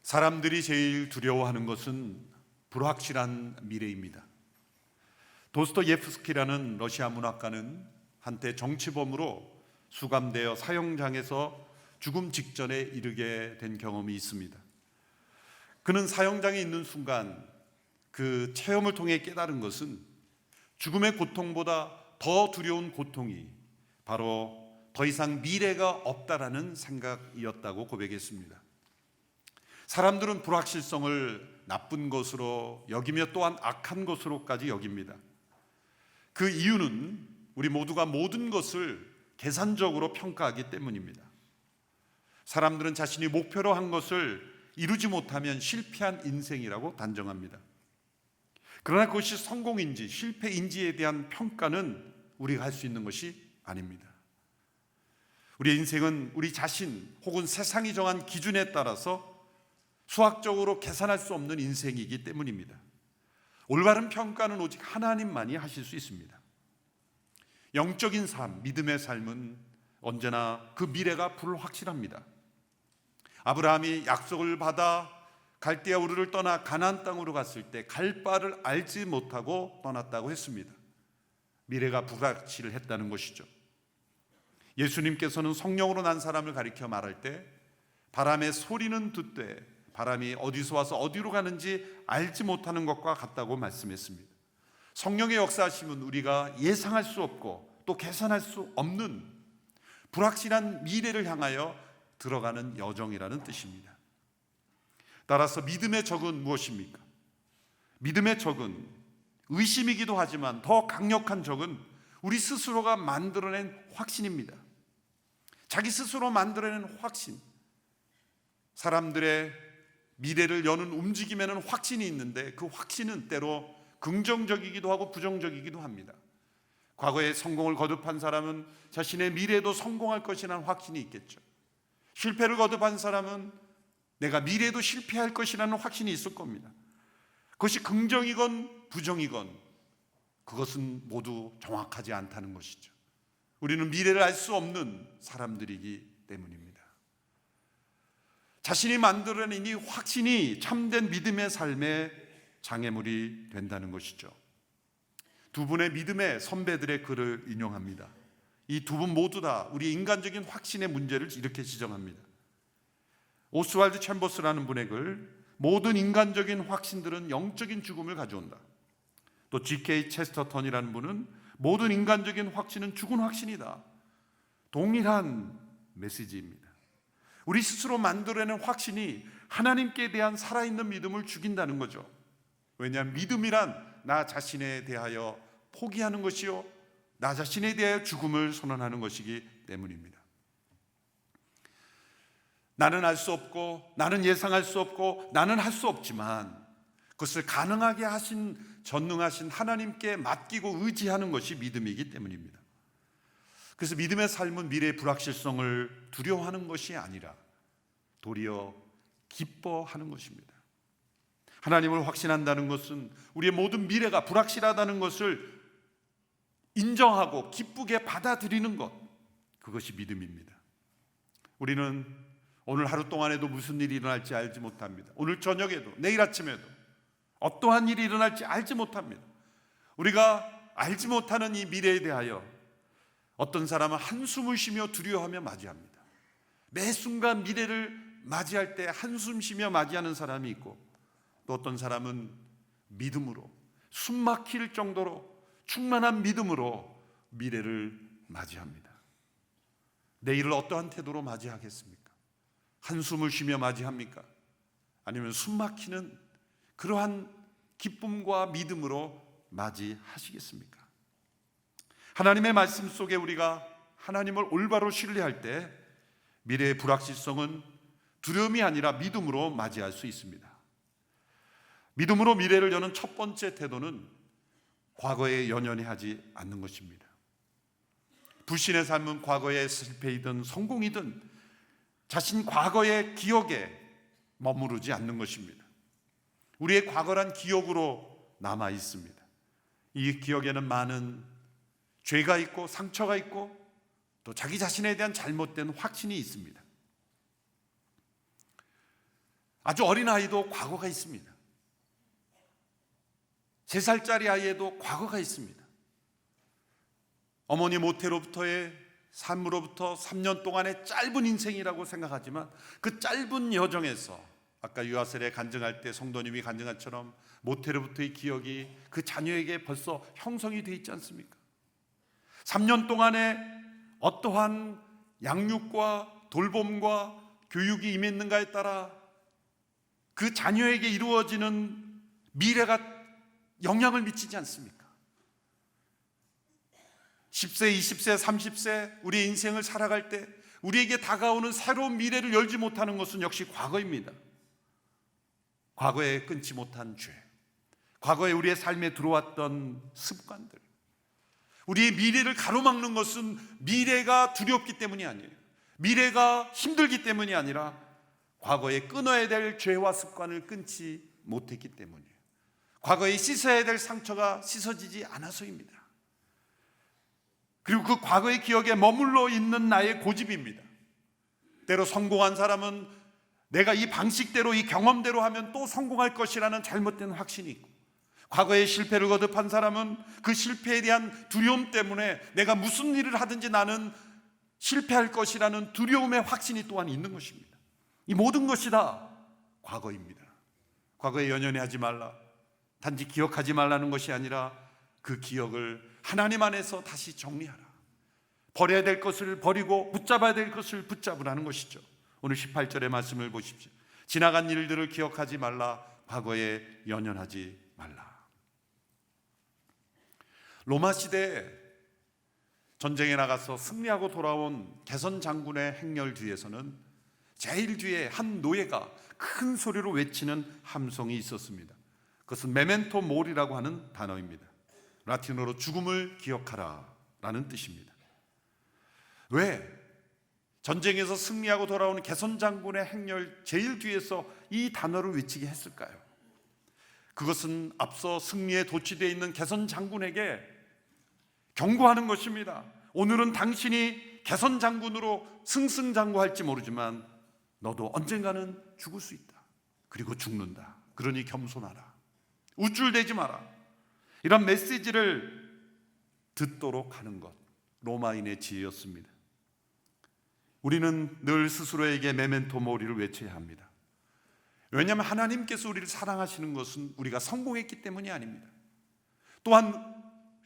사람들이 제일 두려워하는 것은 불확실한 미래입니다. 도스토예프스키라는 러시아 문학가는 한때 정치범으로 수감되어 사형장에서 죽음 직전에 이르게 된 경험이 있습니다. 그는 사형장에 있는 순간 그 체험을 통해 깨달은 것은 죽음의 고통보다 더 두려운 고통이 바로 더 이상 미래가 없다라는 생각이었다고 고백했습니다. 사람들은 불확실성을 나쁜 것으로 여기며 또한 악한 것으로까지 여깁니다. 그 이유는 우리 모두가 모든 것을 계산적으로 평가하기 때문입니다. 사람들은 자신이 목표로 한 것을 이루지 못하면 실패한 인생이라고 단정합니다. 그러나 그것이 성공인지 실패인지에 대한 평가는 우리가 할 수 있는 것이 아닙니다. 우리의 인생은 우리 자신 혹은 세상이 정한 기준에 따라서 수학적으로 계산할 수 없는 인생이기 때문입니다. 올바른 평가는 오직 하나님만이 하실 수 있습니다. 영적인 삶, 믿음의 삶은 언제나 그 미래가 불확실합니다. 아브라함이 약속을 받아 갈대아 우르를 떠나 가나안 땅으로 갔을 때 갈 바를 알지 못하고 떠났다고 했습니다. 미래가 불확실했다는 것이죠. 예수님께서는 성령으로 난 사람을 가리켜 말할 때 바람의 소리는 듣되 바람이 어디서 와서 어디로 가는지 알지 못하는 것과 같다고 말씀했습니다. 성령의 역사하심은 우리가 예상할 수 없고 또 계산할 수 없는 불확실한 미래를 향하여 들어가는 여정이라는 뜻입니다. 따라서 믿음의 적은 무엇입니까? 믿음의 적은 의심이기도 하지만 더 강력한 적은 우리 스스로가 만들어낸 확신입니다. 자기 스스로 만들어낸 확신. 사람들의 미래를 여는 움직임에는 확신이 있는데 그 확신은 때로 긍정적이기도 하고 부정적이기도 합니다. 과거에 성공을 거듭한 사람은 자신의 미래에도 성공할 것이라는 확신이 있겠죠. 실패를 거듭한 사람은 내가 미래에도 실패할 것이라는 확신이 있을 겁니다. 그것이 긍정이건 부정이건 그것은 모두 정확하지 않다는 것이죠. 우리는 미래를 알 수 없는 사람들이기 때문입니다. 자신이 만들어낸 이 확신이 참된 믿음의 삶의 장애물이 된다는 것이죠. 두 분의 믿음의 선배들의 글을 인용합니다. 이 두 분 모두 다 우리 인간적인 확신의 문제를 이렇게 지적합니다. 오스왈드 챔버스라는 분의 글, 모든 인간적인 확신들은 영적인 죽음을 가져온다. 또 G.K. 체스터턴이라는 분은 모든 인간적인 확신은 죽은 확신이다. 동일한 메시지입니다. 우리 스스로 만들어내는 확신이 하나님께 대한 살아있는 믿음을 죽인다는 거죠. 왜냐하면 믿음이란 나 자신에 대하여 포기하는 것이요 나 자신에 대하여 죽음을 선언하는 것이기 때문입니다. 나는 알 수 없고 나는 예상할 수 없고 나는 할 수 없지만 그것을 가능하게 하신 전능하신 하나님께 맡기고 의지하는 것이 믿음이기 때문입니다. 그래서 믿음의 삶은 미래의 불확실성을 두려워하는 것이 아니라 도리어 기뻐하는 것입니다. 하나님을 확신한다는 것은 우리의 모든 미래가 불확실하다는 것을 인정하고 기쁘게 받아들이는 것, 그것이 믿음입니다. 우리는 오늘 하루 동안에도 무슨 일이 일어날지 알지 못합니다. 오늘 저녁에도 내일 아침에도 어떠한 일이 일어날지 알지 못합니다. 우리가 알지 못하는 이 미래에 대하여 어떤 사람은 한숨을 쉬며 두려워하며 맞이합니다. 매 순간 미래를 맞이할 때 한숨 쉬며 맞이하는 사람이 있고 또 어떤 사람은 믿음으로 숨 막힐 정도로 충만한 믿음으로 미래를 맞이합니다. 내일을 어떠한 태도로 맞이하겠습니까? 한숨을 쉬며 맞이합니까? 아니면 숨 막히는 그러한 기쁨과 믿음으로 맞이하시겠습니까? 하나님의 말씀 속에 우리가 하나님을 올바로 신뢰할 때 미래의 불확실성은 두려움이 아니라 믿음으로 맞이할 수 있습니다. 믿음으로 미래를 여는 첫 번째 태도는 과거에 연연해 하지 않는 것입니다. 불신의 삶은 과거의 실패이든 성공이든 자신 과거의 기억에 머무르지 않는 것입니다. 우리의 과거란 기억으로 남아 있습니다. 이 기억에는 많은 죄가 있고 상처가 있고 또 자기 자신에 대한 잘못된 확신이 있습니다. 아주 어린 아이도 과거가 있습니다. 3살짜리 아이에도 과거가 있습니다. 어머니 모태로부터의 삶으로부터 3년 동안의 짧은 인생이라고 생각하지만 그 짧은 여정에서 아까 유아셀에 간증할 때 성도님이 간증한 처럼 모태로부터의 기억이 그 자녀에게 벌써 형성이 되어 있지 않습니까? 3년 동안의 어떠한 양육과 돌봄과 교육이 임했는가에 따라 그 자녀에게 이루어지는 미래가 영향을 미치지 않습니까? 10세, 20세, 30세 우리의 인생을 살아갈 때 우리에게 다가오는 새로운 미래를 열지 못하는 것은 역시 과거입니다. 과거에 끊지 못한 죄, 과거에 우리의 삶에 들어왔던 습관들, 우리의 미래를 가로막는 것은 미래가 두렵기 때문이 아니에요. 미래가 힘들기 때문이 아니라 과거에 끊어야 될 죄와 습관을 끊지 못했기 때문이에요. 과거에 씻어야 될 상처가 씻어지지 않아서입니다. 그리고 그 과거의 기억에 머물러 있는 나의 고집입니다. 때로 성공한 사람은 내가 이 방식대로, 이 경험대로 하면 또 성공할 것이라는 잘못된 확신이 있고, 과거의 실패를 거듭한 사람은 그 실패에 대한 두려움 때문에 내가 무슨 일을 하든지 나는 실패할 것이라는 두려움의 확신이 또한 있는 것입니다. 이 모든 것이 다 과거입니다. 과거에 연연해 하지 말라, 단지 기억하지 말라는 것이 아니라 그 기억을 하나님 안에서 다시 정리하라. 버려야 될 것을 버리고 붙잡아야 될 것을 붙잡으라는 것이죠. 오늘 18절의 말씀을 보십시오. 지나간 일들을 기억하지 말라, 과거에 연연하지 말라. 로마 시대에 전쟁에 나가서 승리하고 돌아온 개선 장군의 행렬 뒤에서는 제일 뒤에 한 노예가 큰 소리로 외치는 함성이 있었습니다. 그것은 메멘토 모리라고 하는 단어입니다. 라틴어로 죽음을 기억하라 라는 뜻입니다. 왜 전쟁에서 승리하고 돌아오는 개선 장군의 행렬 제일 뒤에서 이 단어를 외치게 했을까요? 그것은 앞서 승리에 도취되어 있는 개선 장군에게 경고하는 것입니다. 오늘은 당신이 개선 장군으로 승승장구할지 모르지만 너도 언젠가는 죽을 수 있다. 그리고 죽는다. 그러니 겸손하라. 우쭐대지 마라. 이런 메시지를 듣도록 하는 것, 로마인의 지혜였습니다. 우리는 늘 스스로에게 메멘토 모리를 외쳐야 합니다. 왜냐하면 하나님께서 우리를 사랑하시는 것은 우리가 성공했기 때문이 아닙니다. 또한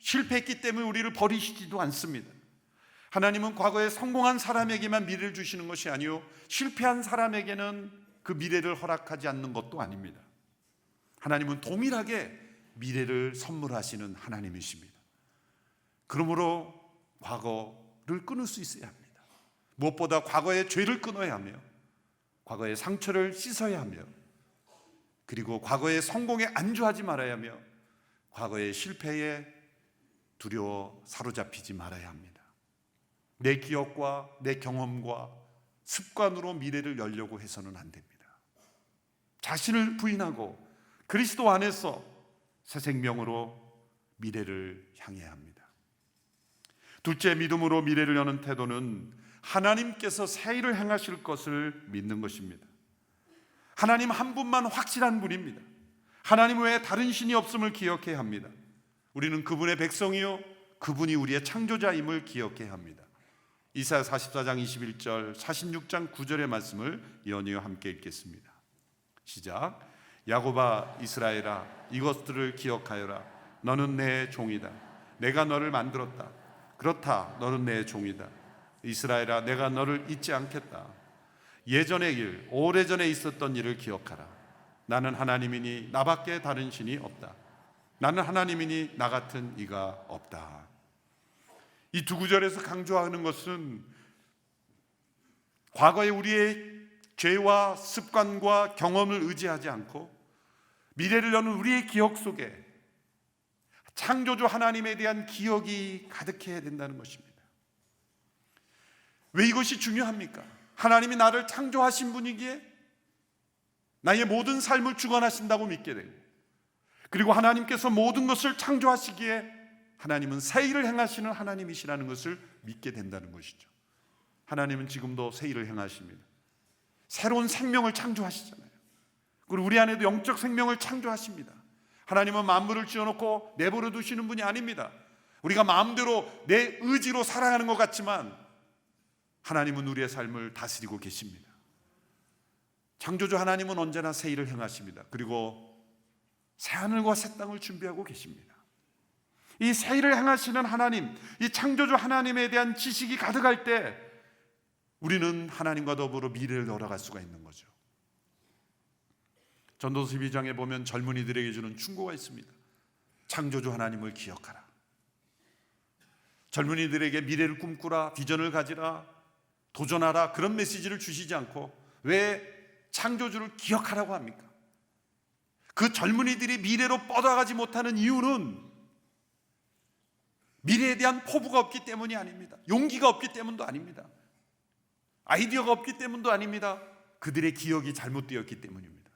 실패했기 때문에 우리를 버리시지도 않습니다. 하나님은 과거에 성공한 사람에게만 미래를 주시는 것이 아니요, 실패한 사람에게는 그 미래를 허락하지 않는 것도 아닙니다. 하나님은 동일하게 미래를 선물하시는 하나님이십니다. 그러므로 과거를 끊을 수 있어야 합니다. 무엇보다 과거의 죄를 끊어야 하며, 과거의 상처를 씻어야 하며, 그리고 과거의 성공에 안주하지 말아야 하며, 과거의 실패에 두려워 사로잡히지 말아야 합니다. 내 기억과 내 경험과 습관으로 미래를 열려고 해서는 안 됩니다. 자신을 부인하고 그리스도 안에서 새 생명으로 미래를 향해야 합니다. 둘째, 믿음으로 미래를 여는 태도는 하나님께서 새 일을 행하실 것을 믿는 것입니다. 하나님 한 분만 확실한 분입니다. 하나님 외에 다른 신이 없음을 기억해야 합니다. 우리는 그분의 백성이요, 그분이 우리의 창조자임을 기억해야 합니다. 이사야 44장 21절, 46장 9절의 말씀을 연이어 함께 읽겠습니다. 시작. 야곱아 이스라엘아, 이것들을 기억하여라. 너는 내 종이다. 내가 너를 만들었다. 그렇다, 너는 내 종이다. 이스라엘아, 내가 너를 잊지 않겠다. 예전의 일, 오래전에 있었던 일을 기억하라. 나는 하나님이니 나밖에 다른 신이 없다. 나는 하나님이니 나 같은 이가 없다. 이 두 구절에서 강조하는 것은 과거의 우리의 죄와 습관과 경험을 의지하지 않고 미래를 여는 우리의 기억 속에 창조주 하나님에 대한 기억이 가득해야 된다는 것입니다. 왜 이것이 중요합니까? 하나님이 나를 창조하신 분이기에 나의 모든 삶을 주관하신다고 믿게 되고, 그리고 하나님께서 모든 것을 창조하시기에 하나님은 새 일을 행하시는 하나님이시라는 것을 믿게 된다는 것이죠. 하나님은 지금도 새 일을 행하십니다. 새로운 생명을 창조하시잖아요. 그리고 우리 안에도 영적 생명을 창조하십니다. 하나님은 만물을 지어놓고 내버려 두시는 분이 아닙니다. 우리가 마음대로 내 의지로 살아가는 것 같지만 하나님은 우리의 삶을 다스리고 계십니다. 창조주 하나님은 언제나 새 일을 행하십니다. 그리고 새 하늘과 새 땅을 준비하고 계십니다. 이 새 일을 행하시는 하나님, 이 창조주 하나님에 대한 지식이 가득할 때 우리는 하나님과 더불어 미래를 열어갈 수가 있는 거죠. 전도서 12장에 보면 젊은이들에게 주는 충고가 있습니다. 창조주 하나님을 기억하라. 젊은이들에게 미래를 꿈꾸라, 비전을 가지라, 도전하라, 그런 메시지를 주시지 않고 왜 창조주를 기억하라고 합니까? 그 젊은이들이 미래로 뻗어가지 못하는 이유는 미래에 대한 포부가 없기 때문이 아닙니다. 용기가 없기 때문도 아닙니다. 아이디어가 없기 때문도 아닙니다. 그들의 기억이 잘못되었기 때문입니다.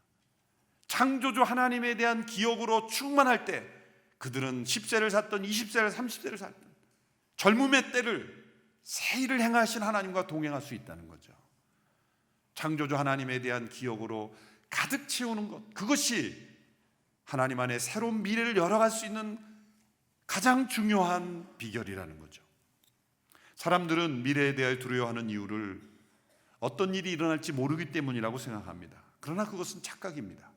창조주 하나님에 대한 기억으로 충만할 때 그들은 10세를 살던 20세를 30세를 살던 젊음의 때를 새 일을 행하신 하나님과 동행할 수 있다는 거죠. 창조주 하나님에 대한 기억으로 가득 채우는 것, 그것이 하나님 안에 새로운 미래를 열어갈 수 있는 가장 중요한 비결이라는 거죠. 사람들은 미래에 대해 두려워하는 이유를 어떤 일이 일어날지 모르기 때문이라고 생각합니다. 그러나 그것은 착각입니다.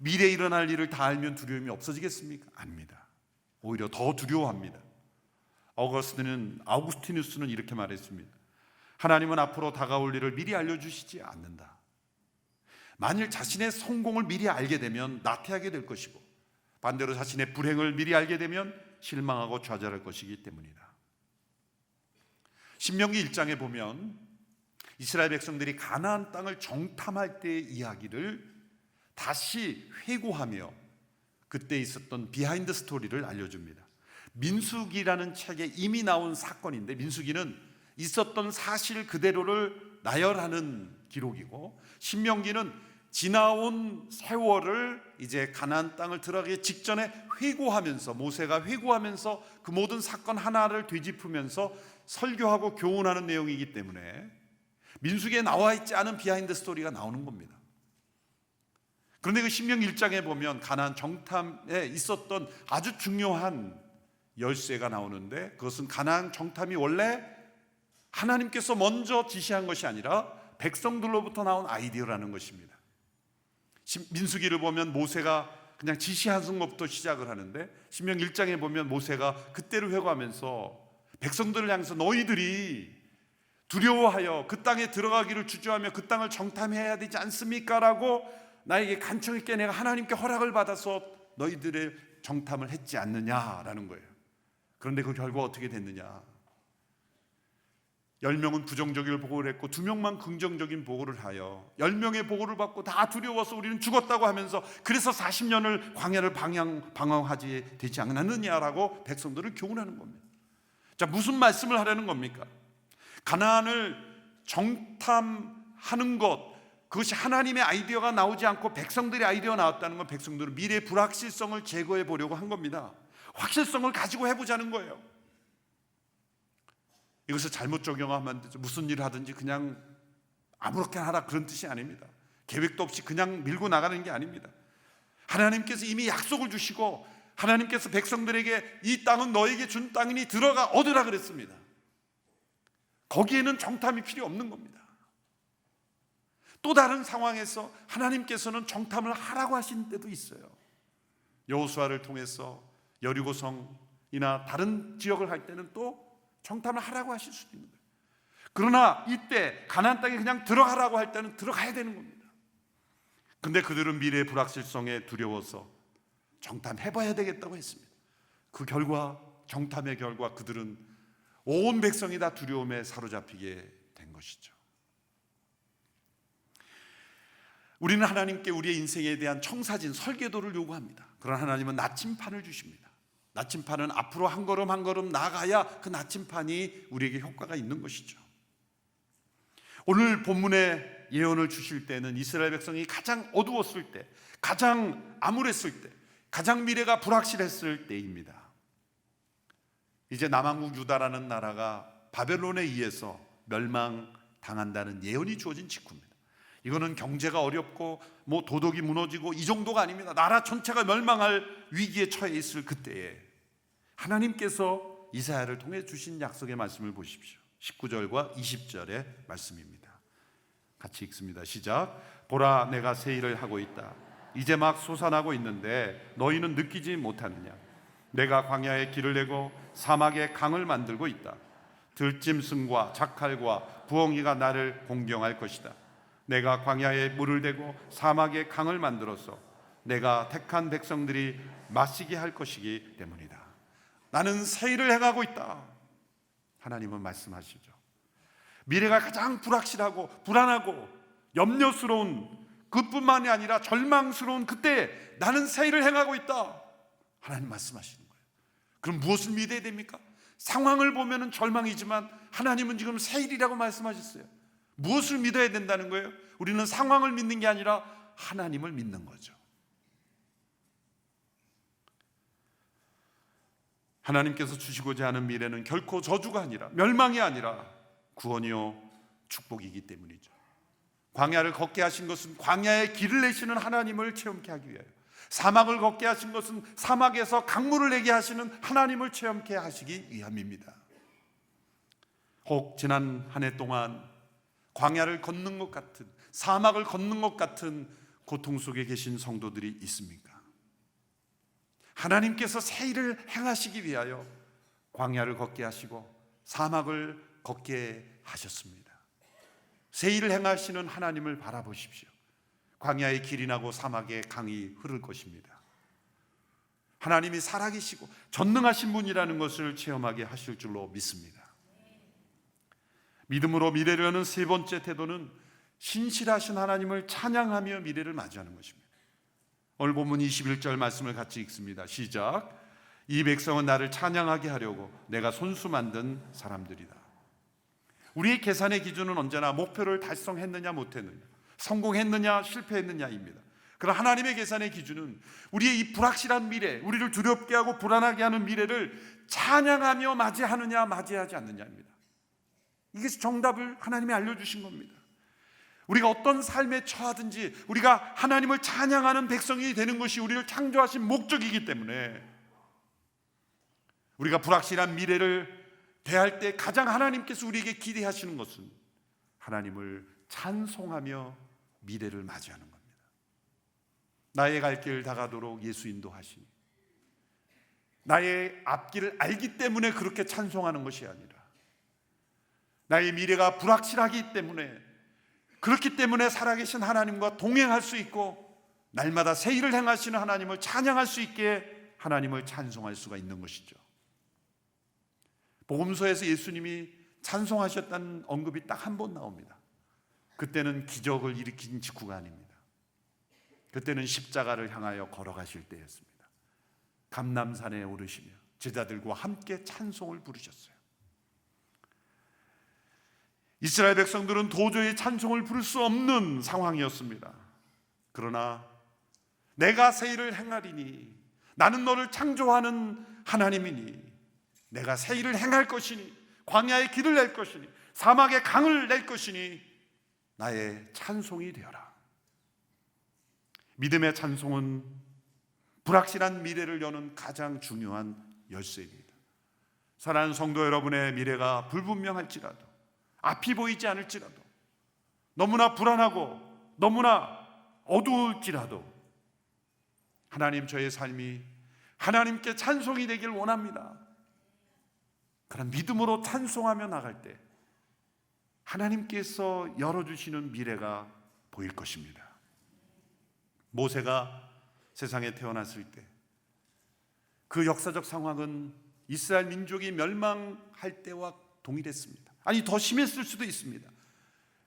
미래에 일어날 일을 다 알면 두려움이 없어지겠습니까? 아닙니다. 오히려 더 두려워합니다. 아우구스티누스는 이렇게 말했습니다. 하나님은 앞으로 다가올 일을 미리 알려주시지 않는다. 만일 자신의 성공을 미리 알게 되면 나태하게 될 것이고 반대로 자신의 불행을 미리 알게 되면 실망하고 좌절할 것이기 때문이다. 신명기 1장에 보면 이스라엘 백성들이 가나안 땅을 정탐할 때의 이야기를 다시 회고하며 그때 있었던 비하인드 스토리를 알려줍니다. 민수기라는 책에 이미 나온 사건인데, 민수기는 있었던 사실 그대로를 나열하는 기록이고, 신명기는 지나온 세월을 이제 가나안 땅을 들어가기 직전에 회고하면서, 모세가 회고하면서 그 모든 사건 하나를 되짚으면서 설교하고 교훈하는 내용이기 때문에 민수기에 나와 있지 않은 비하인드 스토리가 나오는 겁니다. 그런데 그 신명기 1장에 보면 가나안 정탐에 있었던 아주 중요한 열쇠가 나오는데, 그것은 가나안 정탐이 원래 하나님께서 먼저 지시한 것이 아니라 백성들로부터 나온 아이디어라는 것입니다. 민수기를 보면 모세가 그냥 지시하는 것부터 시작을 하는데, 신명기 1장에 보면 모세가 그때를 회고하면서 백성들을 향해서 너희들이 두려워하여 그 땅에 들어가기를 주저하며 그 땅을 정탐해야 되지 않습니까? 라고 나에게 간청 있게 내가 하나님께 허락을 받아서 너희들의 정탐을 했지 않느냐라는 거예요. 그런데 그 결과 어떻게 됐느냐? 10명은 부정적인 보고를 했고 2명만 긍정적인 보고를 하여 10명의 보고를 받고 다 두려워서 우리는 죽었다고 하면서 그래서 40년을 광야를 방황하지 되지 않았느냐라고 백성들을 교훈하는 겁니다. 자, 무슨 말씀을 하려는 겁니까? 가나안을 정탐하는 것, 그것이 하나님의 아이디어가 나오지 않고 백성들의 아이디어가 나왔다는 건 백성들은 미래의 불확실성을 제거해 보려고 한 겁니다. 확실성을 가지고 해보자는 거예요. 이것을 잘못 적용하면 무슨 일을 하든지 그냥 아무렇게나 하라, 그런 뜻이 아닙니다. 계획도 없이 그냥 밀고 나가는 게 아닙니다. 하나님께서 이미 약속을 주시고 하나님께서 백성들에게 이 땅은 너에게 준 땅이니 들어가 얻으라 그랬습니다. 거기에는 정탐이 필요 없는 겁니다. 또 다른 상황에서 하나님께서는 정탐을 하라고 하신 때도 있어요. 여호수아를 통해서 여리고성이나 다른 지역을 할 때는 또 정탐을 하라고 하실 수도 있는 거예요. 그러나 이때 가나안 땅에 그냥 들어가라고 할 때는 들어가야 되는 겁니다. 근데 그들은 미래의 불확실성에 두려워서 정탐해봐야 되겠다고 했습니다. 그 결과, 정탐의 결과 그들은 온 백성이 다 두려움에 사로잡히게 된 것이죠. 우리는 하나님께 우리의 인생에 대한 청사진, 설계도를 요구합니다. 그러나 하나님은 나침판을 주십니다. 나침판은 앞으로 한 걸음 한 걸음 나가야 그 나침판이 우리에게 효과가 있는 것이죠. 오늘 본문의 예언을 주실 때는 이스라엘 백성이 가장 어두웠을 때, 가장 암울했을 때, 가장 미래가 불확실했을 때입니다. 이제 남한국 유다라는 나라가 바벨론에 의해서 멸망당한다는 예언이 주어진 직후입니다. 이거는 경제가 어렵고 뭐 도덕이 무너지고 이 정도가 아닙니다. 나라 전체가 멸망할 위기에 처해 있을 그때에 하나님께서 이사야를 통해 주신 약속의 말씀을 보십시오. 19절과 20절의 말씀입니다. 같이 읽습니다. 시작. 보라, 내가 새 일을 하고 있다. 이제 막 솟아나고 있는데 너희는 느끼지 못하느냐? 내가 광야에 길을 내고 사막에 강을 만들고 있다. 들짐승과 자칼과 부엉이가 나를 공경할 것이다. 내가 광야에 물을 대고 사막에 강을 만들어서 내가 택한 백성들이 마시게 할 것이기 때문이다. 나는 새 일을 행하고 있다. 하나님은 말씀하시죠. 미래가 가장 불확실하고 불안하고 염려스러운 그뿐만이 아니라 절망스러운 그때 나는 새 일을 행하고 있다. 하나님 말씀하시는 거예요. 그럼 무엇을 믿어야 됩니까? 상황을 보면 절망이지만 하나님은 지금 새 일이라고 말씀하셨어요. 무엇을 믿어야 된다는 거예요? 우리는 상황을 믿는 게 아니라 하나님을 믿는 거죠. 하나님께서 주시고자 하는 미래는 결코 저주가 아니라 멸망이 아니라 구원이요 축복이기 때문이죠. 광야를 걷게 하신 것은 광야에 길을 내시는 하나님을 체험케 하기 위하여, 사막을 걷게 하신 것은 사막에서 강물을 내게 하시는 하나님을 체험케 하시기 위함입니다. 혹 지난 한 해 동안 광야를 걷는 것 같은, 사막을 걷는 것 같은 고통 속에 계신 성도들이 있습니까? 하나님께서 새 일을 행하시기 위하여 광야를 걷게 하시고 사막을 걷게 하셨습니다. 새 일을 행하시는 하나님을 바라보십시오. 광야에 길이 나고 사막에 강이 흐를 것입니다. 하나님이 살아계시고 전능하신 분이라는 것을 체험하게 하실 줄로 믿습니다. 믿음으로 미래를 여는 세 번째 태도는 신실하신 하나님을 찬양하며 미래를 맞이하는 것입니다. 오늘 본문 21절 말씀을 같이 읽습니다. 시작. 이 백성은 나를 찬양하게 하려고 내가 손수 만든 사람들이다. 우리의 계산의 기준은 언제나 목표를 달성했느냐 못했느냐, 성공했느냐 실패했느냐입니다. 그러나 하나님의 계산의 기준은 우리의 이 불확실한 미래, 우리를 두렵게 하고 불안하게 하는 미래를 찬양하며 맞이하느냐 맞이하지 않느냐입니다. 이게 정답을 하나님이 알려주신 겁니다. 우리가 어떤 삶에 처하든지 우리가 하나님을 찬양하는 백성이 되는 것이 우리를 창조하신 목적이기 때문에 우리가 불확실한 미래를 대할 때 가장 하나님께서 우리에게 기대하시는 것은 하나님을 찬송하며 미래를 맞이하는 겁니다. 나의 갈 길 다가도록 예수 인도하시니, 나의 앞길을 알기 때문에 그렇게 찬송하는 것이 아니라 나의 미래가 불확실하기 때문에, 그렇기 때문에 살아계신 하나님과 동행할 수 있고 날마다 새 일을 행하시는 하나님을 찬양할 수 있게 하나님을 찬송할 수가 있는 것이죠. 복음서에서 예수님이 찬송하셨다는 언급이 딱 한 번 나옵니다. 그때는 기적을 일으킨 직후가 아닙니다. 그때는 십자가를 향하여 걸어가실 때였습니다. 감람산에 오르시며 제자들과 함께 찬송을 부르셨어요. 이스라엘 백성들은 도저히 찬송을 부를 수 없는 상황이었습니다. 그러나 내가 새 일을 행하리니, 나는 너를 창조하는 하나님이니, 내가 새 일을 행할 것이니, 광야에 길을 낼 것이니, 사막에 강을 낼 것이니 나의 찬송이 되어라. 믿음의 찬송은 불확실한 미래를 여는 가장 중요한 열쇠입니다. 사랑하는 성도 여러분의 미래가 불분명할지라도, 앞이 보이지 않을지라도, 너무나 불안하고 너무나 어두울지라도 하나님, 저의 삶이 하나님께 찬송이 되길 원합니다. 그런 믿음으로 찬송하며 나갈 때 하나님께서 열어주시는 미래가 보일 것입니다. 모세가 세상에 태어났을 때 그 역사적 상황은 이스라엘 민족이 멸망할 때와 동일했습니다. 아니, 더 심했을 수도 있습니다.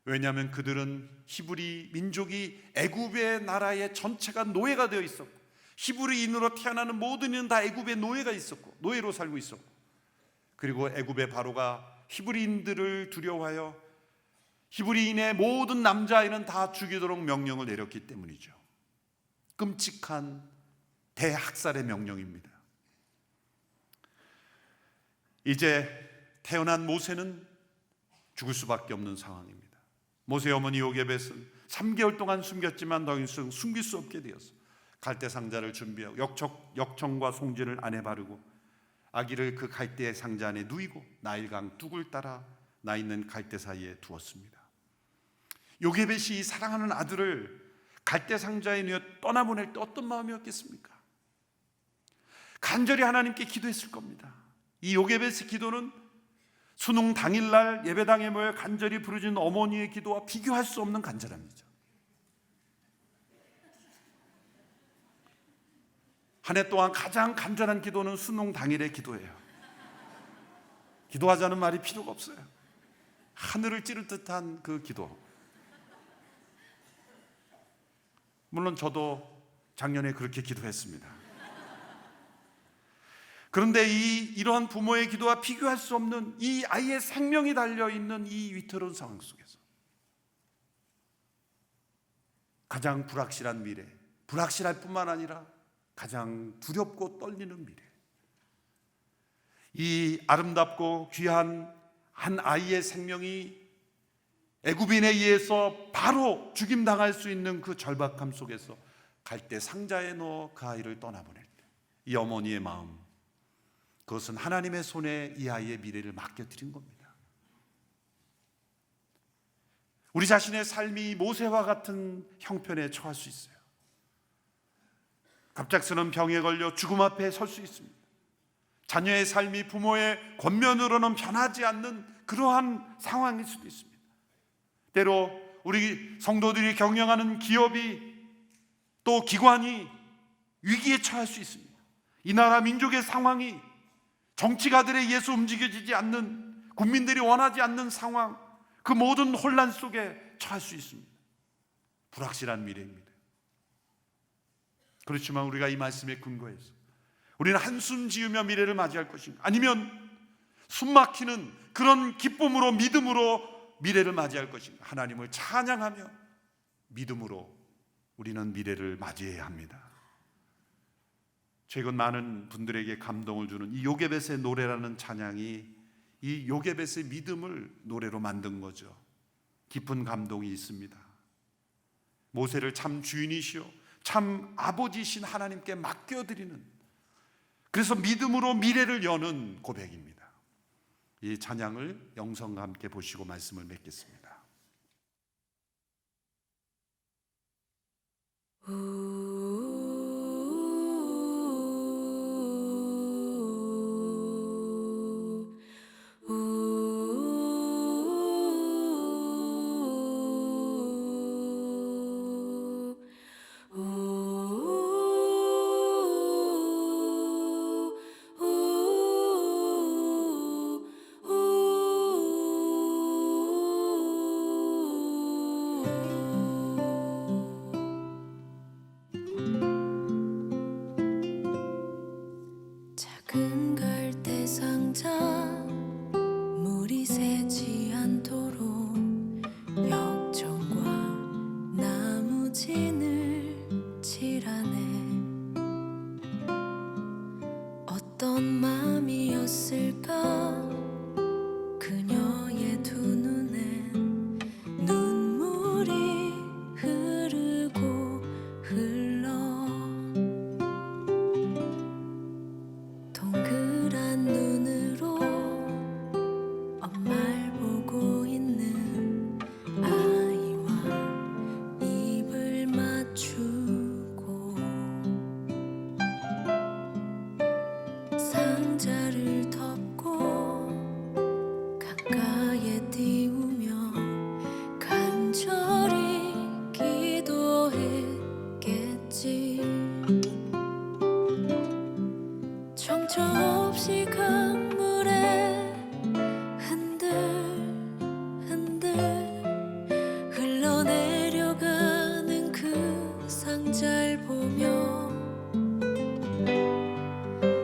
왜냐하면 그들은 히브리 민족이 애굽의 나라의 전체가 노예가 되어 있었고, 히브리인으로 태어나는 모든 이는 다 애굽의 노예가 있었고, 노예로 살고 있었고, 그리고 애굽의 바로가 히브리인들을 두려워하여 히브리인의 모든 남자아이는 다 죽이도록 명령을 내렸기 때문이죠. 끔찍한 대학살의 명령입니다. 이제 태어난 모세는 죽을 수밖에 없는 상황입니다. 모세의 어머니 요게벳은 3개월 동안 숨겼지만 더 이상 숨길 수 없게 되었어. 갈대 상자를 준비하고 역청과 송진을 안에 바르고 아기를 그 갈대 상자 안에 누이고 나일강 뚝을 따라 나 있는 갈대 사이에 두었습니다. 요게벳이 사랑하는 아들을 갈대 상자에 넣어 떠나보낼 때 어떤 마음이었겠습니까? 간절히 하나님께 기도했을 겁니다. 이 요게벳의 기도는 수능 당일날 예배당에 모여 간절히 부르짖는 어머니의 기도와 비교할 수 없는 간절함이죠. 한 해 동안 가장 간절한 기도는 수능 당일의 기도예요. 기도하자는 말이 필요가 없어요. 하늘을 찌를 듯한 그 기도. 물론 저도 작년에 그렇게 기도했습니다. 그런데 이러한 부모의 기도와 비교할 수 없는 이 아이의 생명이 달려있는 이 위태로운 상황 속에서 가장 불확실한 미래, 불확실할 뿐만 아니라 가장 두렵고 떨리는 미래, 이 아름답고 귀한 한 아이의 생명이 애굽인에 의해서 바로 죽임당할 수 있는 그 절박함 속에서 갈대 상자에 넣어 그 아이를 떠나보낼 때 이 어머니의 마음, 그것은 하나님의 손에 이 아이의 미래를 맡겨드린 겁니다. 우리 자신의 삶이 모세와 같은 형편에 처할 수 있어요. 갑작스러운 병에 걸려 죽음 앞에 설 수 있습니다. 자녀의 삶이 부모의 권면으로는 변하지 않는 그러한 상황일 수도 있습니다. 때로 우리 성도들이 경영하는 기업이 또 기관이 위기에 처할 수 있습니다. 이 나라 민족의 상황이 정치가들에 의해서 움직여지지 않는, 국민들이 원하지 않는 상황, 그 모든 혼란 속에 처할 수 있습니다. 불확실한 미래입니다. 그렇지만 우리가 이 말씀에 근거해서 우리는 한숨 지으며 미래를 맞이할 것인가, 아니면 숨막히는 그런 기쁨으로, 믿음으로 미래를 맞이할 것인가, 하나님을 찬양하며 믿음으로 우리는 미래를 맞이해야 합니다. 최근 많은 분들에게 감동을 주는 이 요게벳의 노래라는 찬양이 이 요게벳의 믿음을 노래로 만든 거죠. 깊은 감동이 있습니다. 모세를 참 주인이시오, 참 아버지신 하나님께 맡겨드리는, 그래서 믿음으로 미래를 여는 고백입니다. 이 찬양을 영성과 함께 보시고 말씀을 맺겠습니다. 작은 갈대 상자 물이 새지 않도록 역청과 나무진을 칠하네. 어떤 마음이었을까 그녀의 두 눈엔 눈물이 흐르고 흘러 동그란 눈으로 엄마를 보고 있는 아이와 입을 맞추고 상자를 덮고 가까이에 띄우며 간절히 기도했겠지. 정처 없이 강물에 흔들흔들 흘러내려가는 그 상자를 보며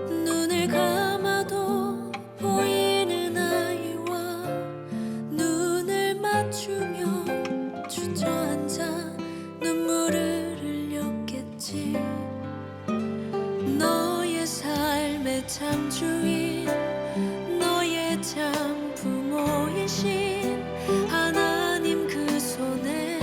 눈을 감아도 보이는 아이와 눈을 맞추며 주저앉아 눈물을 흘렸겠지. 너의 삶의 참 주인, 너의 참 부모이신 하나님 그 손에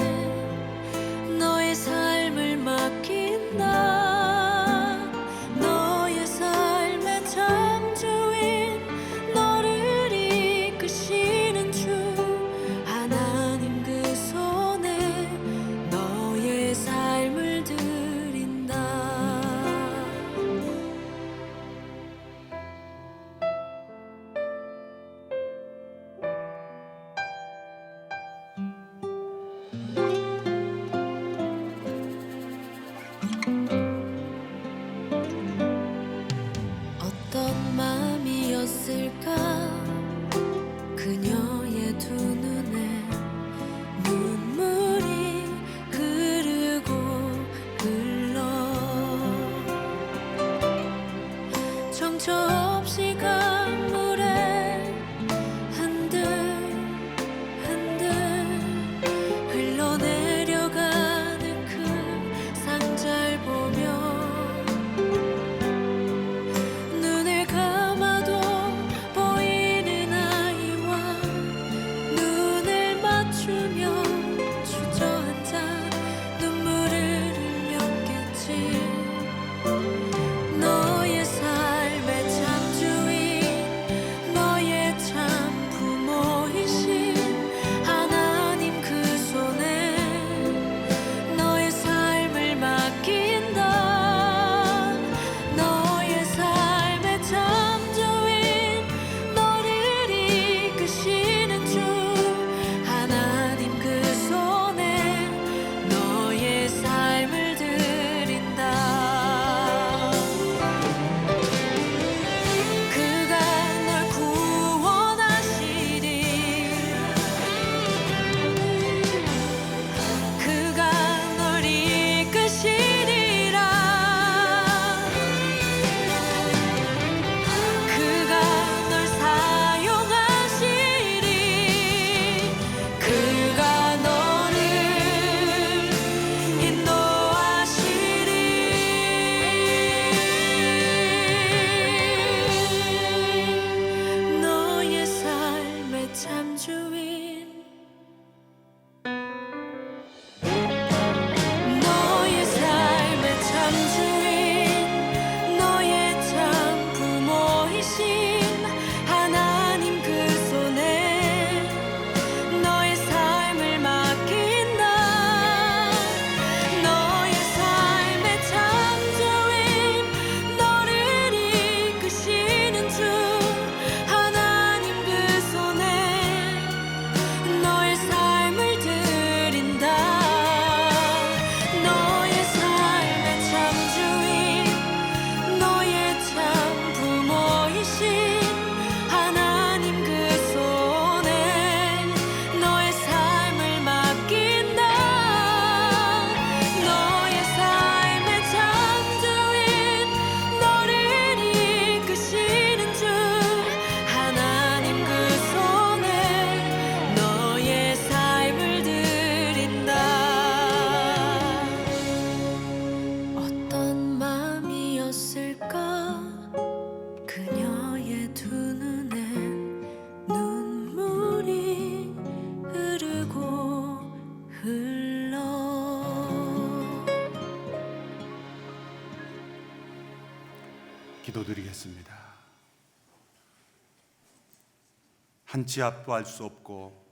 기도드리겠습니다. 한 치 앞도 알 수 없고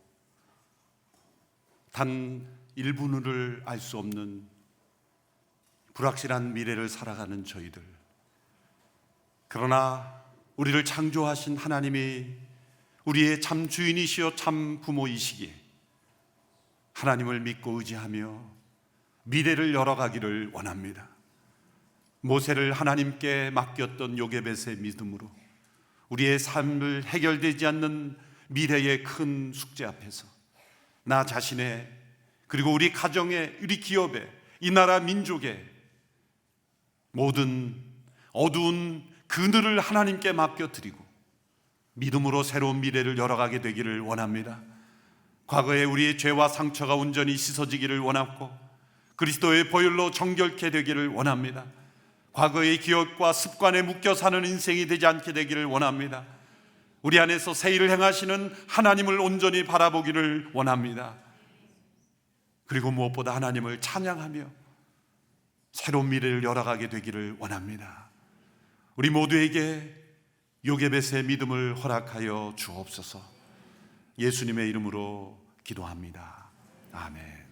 단 1분을 알 수 없는 불확실한 미래를 살아가는 저희들, 그러나 우리를 창조하신 하나님이 우리의 참 주인이시여 참 부모이시기에 하나님을 믿고 의지하며 미래를 열어가기를 원합니다. 모세를 하나님께 맡겼던 요게벳의 믿음으로 우리의 삶을 해결되지 않는 미래의 큰 숙제 앞에서 나 자신의, 그리고 우리 가정의, 우리 기업의, 이 나라 민족의 모든 어두운 그늘을 하나님께 맡겨드리고 믿음으로 새로운 미래를 열어가게 되기를 원합니다. 과거에 우리의 죄와 상처가 온전히 씻어지기를 원하고 그리스도의 보혈로 정결케 되기를 원합니다. 과거의 기억과 습관에 묶여 사는 인생이 되지 않게 되기를 원합니다. 우리 안에서 새 일을 행하시는 하나님을 온전히 바라보기를 원합니다. 그리고 무엇보다 하나님을 찬양하며 새로운 미래를 열어가게 되기를 원합니다. 우리 모두에게 요게벳의 믿음을 허락하여 주옵소서. 예수님의 이름으로 기도합니다. 아멘.